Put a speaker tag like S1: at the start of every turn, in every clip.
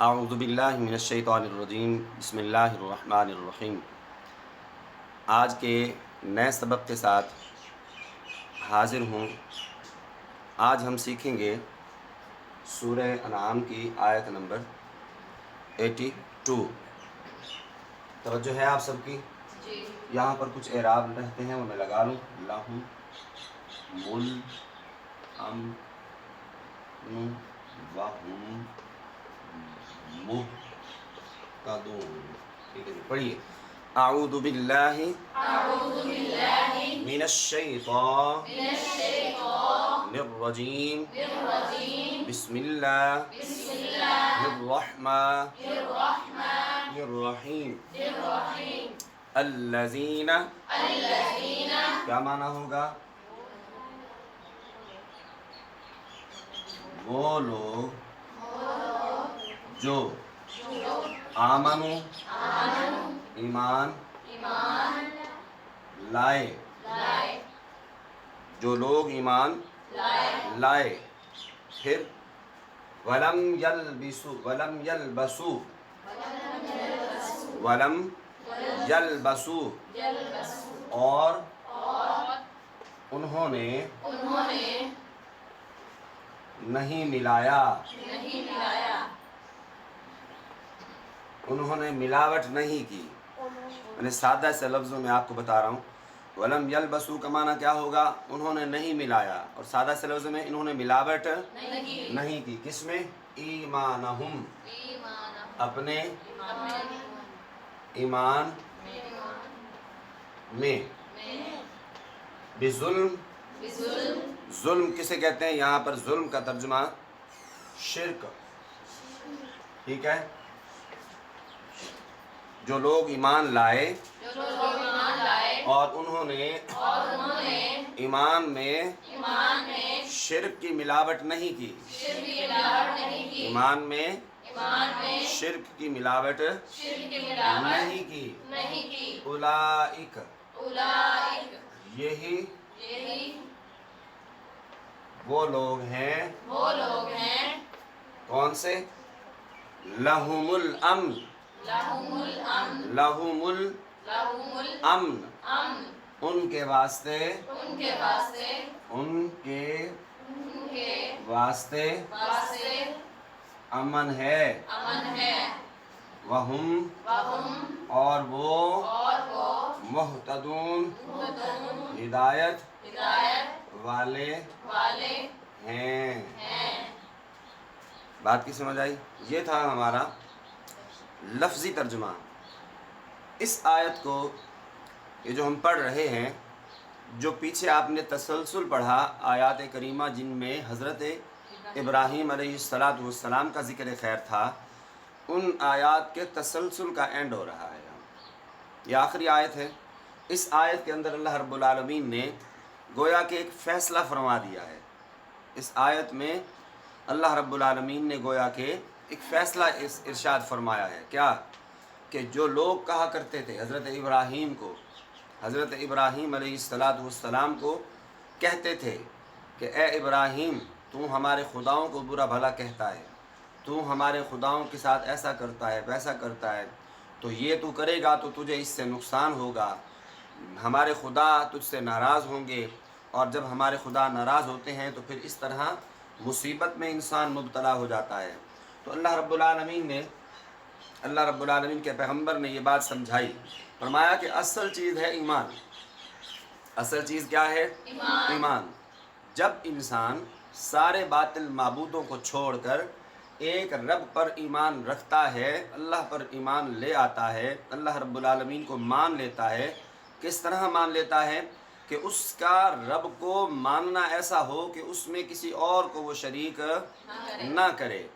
S1: اعوذ باللہ من الشیطان الرجیم بسم اللہ الرحمن الرحیم۔ آج کے نئے سبق کے ساتھ حاضر ہوں۔ آج ہم سیکھیں گے سورہ انعام کی آیت نمبر 82۔ توجہ ہے آپ سب کی؟
S2: جی۔
S1: یہاں پر کچھ اعراب رہتے ہیں وہ میں لگا لوں۔ لہم مل ام وہم مہتدون۔ ٹھیک ہے جی، پڑھیے۔ اعوذ باللہ من الشیطان الرجیم بسم اللہ الرحمن الرحیم۔ الذین، کیا معنی ہوگا؟ وہ لوگ جو آمنو، ایمان لائے، جو لوگ ایمان لائے، پھر ولم یلبسو، اور انہوں نے نہیں ملایا، انہوں نے ملاوٹ نہیں کی۔ میں نے سادہ سے لفظوں میں آپ کو بتا رہا ہوں۔ ولم یلبسو کا معنی کیا ہوگا؟ انہوں نے نہیں ملایا، اور سادہ سے لفظوں میں انہوں نے ملاوٹ نہیں کی۔ کس میں؟ ایمانہم، اپنے ایمان میں۔ بظلم، ظلم کسے کہتے ہیں؟ یہاں پر ظلم کا ترجمہ شرک، ٹھیک ہے؟ جو لوگ ایمان لائے اور انہوں نے ایمان میں شرک کی ملاوٹ نہیں کی، ایمان میں شرک کی ملاوٹ نہیں کی۔ اولئک، یہی وہ لوگ ہیں، کون سے؟ لہم الامن، لہم الامن، ان کے واسطے امن ہے۔ وہم، اور وہ مہتدون، ہدایت والے ہیں۔ بات کی سمجھ آئی؟ یہ تھا ہمارا لفظی ترجمہ۔ اس آیت کو، یہ جو ہم پڑھ رہے ہیں، جو پیچھے آپ نے تسلسل پڑھا آیات کریمہ جن میں حضرت ابراہیم علیہ السلام کا ذکر خیر تھا، ان آیات کے تسلسل کا اینڈ ہو رہا ہے۔ یہ آخری آیت ہے۔ اس آیت کے اندر اللہ رب العالمین نے گویا کہ ایک فیصلہ فرما دیا ہے۔ اس آیت میں اللہ رب العالمین نے گویا کہ ایک فیصلہ ارشاد فرمایا ہے۔ کیا؟ کہ جو لوگ کہا کرتے تھے حضرت ابراہیم کو، حضرت ابراہیم علیہ السلام کو کہتے تھے کہ اے ابراہیم، تو ہمارے خداؤں کو برا بھلا کہتا ہے، تو ہمارے خداؤں کے ساتھ ایسا کرتا ہے ویسا کرتا ہے، تو یہ تو کرے گا تو تجھے اس سے نقصان ہوگا، ہمارے خدا تجھ سے ناراض ہوں گے، اور جب ہمارے خدا ناراض ہوتے ہیں تو پھر اس طرح مصیبت میں انسان مبتلا ہو جاتا ہے۔ تو اللہ رب العالمین کے پیغمبر نے یہ بات سمجھائی، فرمایا کہ اصل چیز ہے ایمان۔ اصل چیز کیا ہے؟ ایمان۔ جب انسان سارے باطل معبودوں کو چھوڑ کر ایک رب پر ایمان رکھتا ہے، اللہ پر ایمان لے آتا ہے، اللہ رب العالمین کو مان لیتا ہے، کس طرح مان لیتا ہے؟ کہ اس کا رب کو ماننا ایسا ہو کہ اس میں کسی اور کو وہ شریک نہ کرے،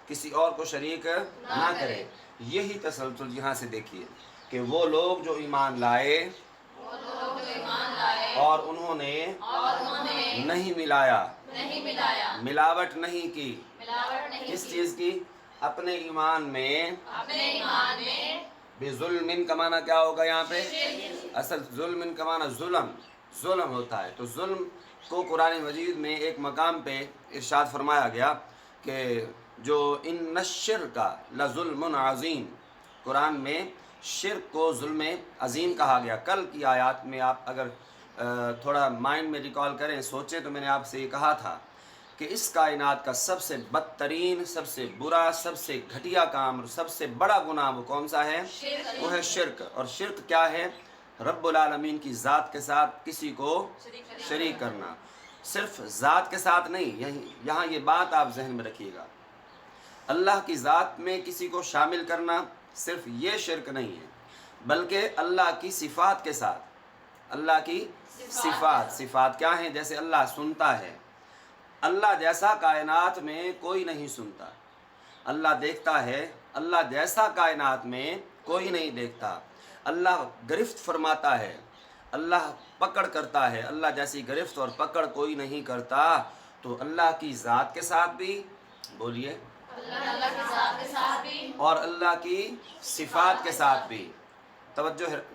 S1: کسی اور کو شریک نہ کرے۔ یہی تسلسل یہاں سے دیکھیے کہ وہ لوگ جو ایمان لائے اور انہوں نے نہیں ملایا، ملاوٹ نہیں کی۔ کس چیز کی؟ اپنے ایمان میں۔ بظلم کا معنی کیا ہوگا یہاں پہ؟ اصل ظلم کا معنی ظلم ہوتا ہے۔ تو ظلم کو قرآن مجید میں ایک مقام پہ ارشاد فرمایا گیا کہ جو ان الشرک لظلم عظیم، قرآن میں شرک کو ظلم عظیم کہا گیا۔ کل کی آیات میں آپ اگر تھوڑا مائنڈ میں ریکال کریں، سوچیں، تو میں نے آپ سے یہ کہا تھا کہ اس کائنات کا سب سے بدترین، سب سے برا، سب سے گھٹیا کام اور سب سے بڑا گناہ وہ کون سا ہے؟ وہ ہے شرک۔ اور شرک کیا ہے؟ رب العالمین کی ذات کے ساتھ کسی کو شریک کرنا۔ صرف ذات کے ساتھ نہیں، یہاں یہ بات آپ ذہن میں رکھیے گا، اللہ کی ذات میں کسی کو شامل کرنا صرف یہ شرک نہیں ہے، بلکہ اللہ کی صفات کے ساتھ، اللہ کی صفات کیا ہیں؟ جیسے اللہ سنتا ہے، اللہ جیسا کائنات میں کوئی نہیں سنتا۔ اللہ دیکھتا ہے، اللہ جیسا کائنات میں کوئی نہیں دیکھتا۔ اللہ گرفت فرماتا ہے، اللہ پکڑ کرتا ہے، اللہ جیسی گرفت اور پکڑ کوئی نہیں کرتا۔ تو اللہ کی ذات کے ساتھ بھی، بولیے، اللہ کی ذات کے ساتھ بھی اور اللہ کی صفات کے ساتھ بھی۔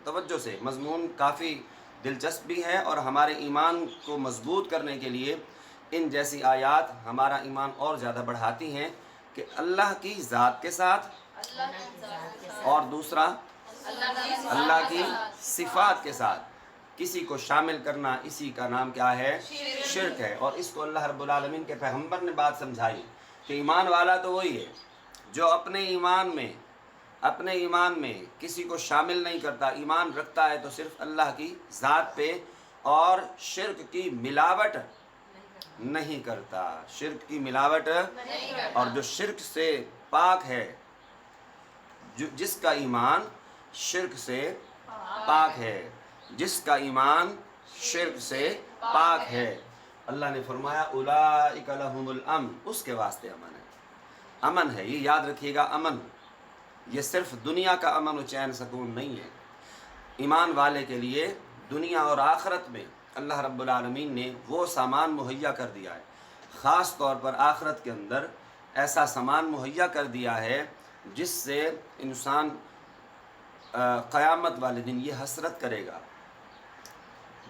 S1: توجہ سے، مضمون کافی دلچسپ بھی ہے، اور ہمارے ایمان کو مضبوط کرنے کے لیے ان جیسی آیات ہمارا ایمان اور زیادہ بڑھاتی ہیں کہ اللہ کی ذات کے ساتھ اور دوسرا اللہ کی صفات کے ساتھ کسی کو شامل کرنا، اسی کا نام کیا ہے؟ شرک ہے۔ اور اس کو اللہ رب العالمین کے پیغمبر نے بات سمجھائی کہ ایمان والا تو وہی ہے جو اپنے ایمان میں کسی کو شامل نہیں کرتا، ایمان رکھتا ہے تو صرف اللہ کی ذات پہ، اور شرک کی ملاوٹ نہیں کرتا، شرک کی ملاوٹ اور جو شرک سے پاک ہے، جس کا ایمان شرک سے پاک ہے، جس کا ایمان شرک سے پاک ہے، اللہ نے فرمایا اولئک لہم الامن، اس کے واسطے امن ہے۔ امن ہے، یہ یاد رکھیے گا، امن یہ صرف دنیا کا امن و چین سکون نہیں ہے۔ ایمان والے کے لیے دنیا اور آخرت میں اللہ رب العالمین نے وہ سامان مہیا کر دیا ہے، خاص طور پر آخرت کے اندر ایسا سامان مہیا کر دیا ہے جس سے انسان قیامت والے دن یہ حسرت کرے گا۔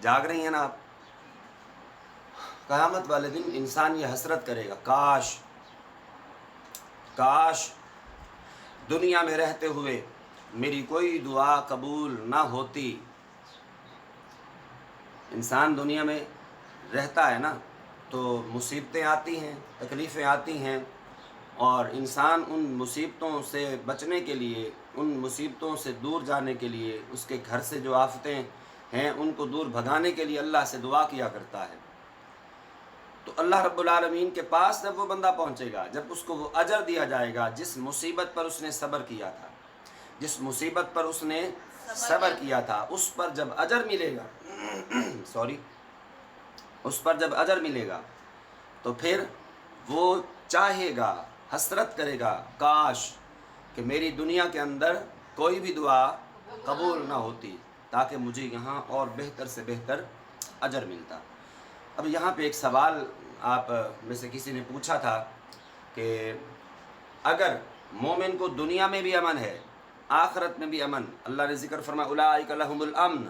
S1: جاگ رہی ہیں نا آپ؟ قیامت والے دن انسان یہ حسرت کرے گا، کاش دنیا میں رہتے ہوئے میری کوئی دعا قبول نہ ہوتی۔ انسان دنیا میں رہتا ہے نا تو مصیبتیں آتی ہیں، تکلیفیں آتی ہیں، اور انسان ان مصیبتوں سے بچنے کے لیے، ان مصیبتوں سے دور جانے کے لیے، اس کے گھر سے جو آفتیں ہیں ان کو دور بھگانے کے لیے اللہ سے دعا کیا کرتا ہے۔ تو اللہ رب العالمین کے پاس جب وہ بندہ پہنچے گا، جب اس کو وہ اجر دیا جائے گا جس مصیبت پر اس نے صبر کیا تھا، جس مصیبت پر اس نے صبر کیا تھا، اس پر جب اجر ملے گا اس پر جب اجر ملے گا تو پھر وہ چاہے گا، حسرت کرے گا، کاش کہ میری دنیا کے اندر کوئی بھی دعا قبول نہ ہوتی تاکہ مجھے یہاں اور بہتر سے بہتر اجر ملتا۔ اب یہاں پہ ایک سوال آپ میں سے کسی نے پوچھا تھا کہ اگر مومن کو دنیا میں بھی امن ہے، آخرت میں بھی امن، اللہ نے ذکر فرمایا اولئک لہم الامن،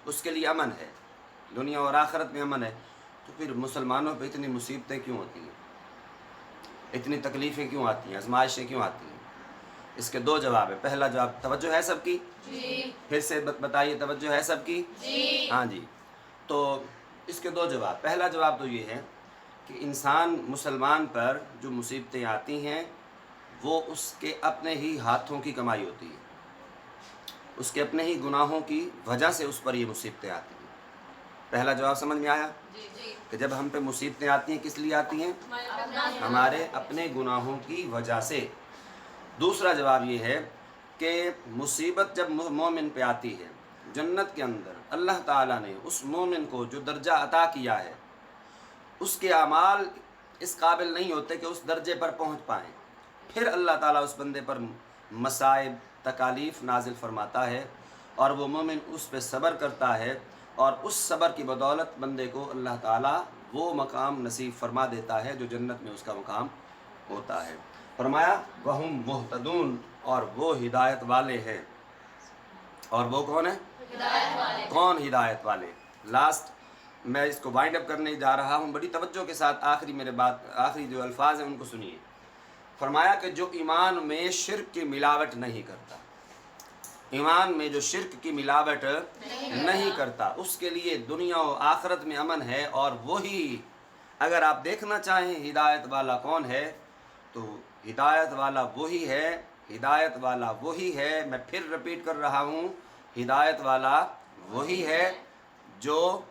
S1: اس کے لیے امن ہے، دنیا اور آخرت میں امن ہے، تو پھر مسلمانوں پہ اتنی مصیبتیں کیوں ہوتی ہیں، اتنی تکلیفیں کیوں آتی ہیں، آزمائشیں کیوں آتی ہیں؟ اس کے دو جواب ہیں۔ پہلا جواب، توجہ ہے سب کی؟ جی۔ پھر سے بتائیے، توجہ ہے سب کی؟ جی۔ ہاں جی۔ تو اس کے دو جواب۔ پہلا جواب تو یہ ہے کہ انسان مسلمان پر جو مصیبتیں آتی ہیں وہ اس کے اپنے ہی ہاتھوں کی کمائی ہوتی ہے، اس کے اپنے ہی گناہوں کی وجہ سے اس پر یہ مصیبتیں آتی ہیں۔ پہلا جواب سمجھ میں آیا؟ جی۔ کہ جب ہم پہ مصیبتیں آتی ہیں کس لیے آتی ہیں؟ ہمارے اپنے گناہوں کی وجہ سے۔ دوسرا جواب یہ ہے کہ مصیبت جب مومن پہ آتی ہے، جنت کے اندر اللہ تعالیٰ نے اس مومن کو جو درجہ عطا کیا ہے، اس کے اعمال اس قابل نہیں ہوتے کہ اس درجے پر پہنچ پائیں، پھر اللہ تعالیٰ اس بندے پر مصائب، تکالیف نازل فرماتا ہے، اور وہ مومن اس پہ صبر کرتا ہے، اور اس صبر کی بدولت بندے کو اللہ تعالیٰ وہ مقام نصیب فرما دیتا ہے جو جنت میں اس کا مقام ہوتا ہے۔ فرمایا وَهُمْ مُهْتَدُونَ، اور وہ ہدایت والے ہیں۔ اور وہ کون ہیں؟ ہدایت والے۔ کون ہدایت والے؟ لاسٹ میں اس کو وائنڈ اپ کرنے جا رہا ہوں، بڑی توجہ کے ساتھ آخری جو الفاظ ہیں ان کو سنیے فرمایا کہ جو ایمان میں شرک کی ملاوٹ نہیں کرتا، ایمان میں جو شرک کی ملاوٹ نہیں کرتا، اس کے لیے دنیا و آخرت میں امن ہے۔ اور وہی اگر آپ دیکھنا چاہیں ہدایت والا کون ہے تو ہدایت والا وہی ہے، ہدایت والا وہی ہے، میں پھر رپیٹ کر رہا ہوں، ہدایت والا وہی ہے جو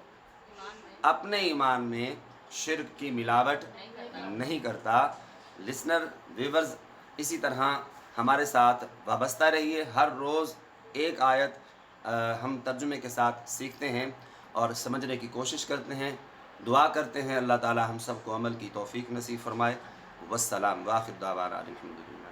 S1: اپنے ایمان میں شرک کی ملاوٹ نہیں کرتا۔ لسنر ویورز اسی طرح ہمارے ساتھ وابستہ رہیے، ہر روز ایک آیت ہم ترجمے کے ساتھ سیکھتے ہیں اور سمجھنے کی کوشش کرتے ہیں۔ دعا کرتے ہیں اللہ تعالی ہم سب کو عمل کی توفیق نصیب فرمائے۔ والسلام، وآخر دعوانا الحمدللہ۔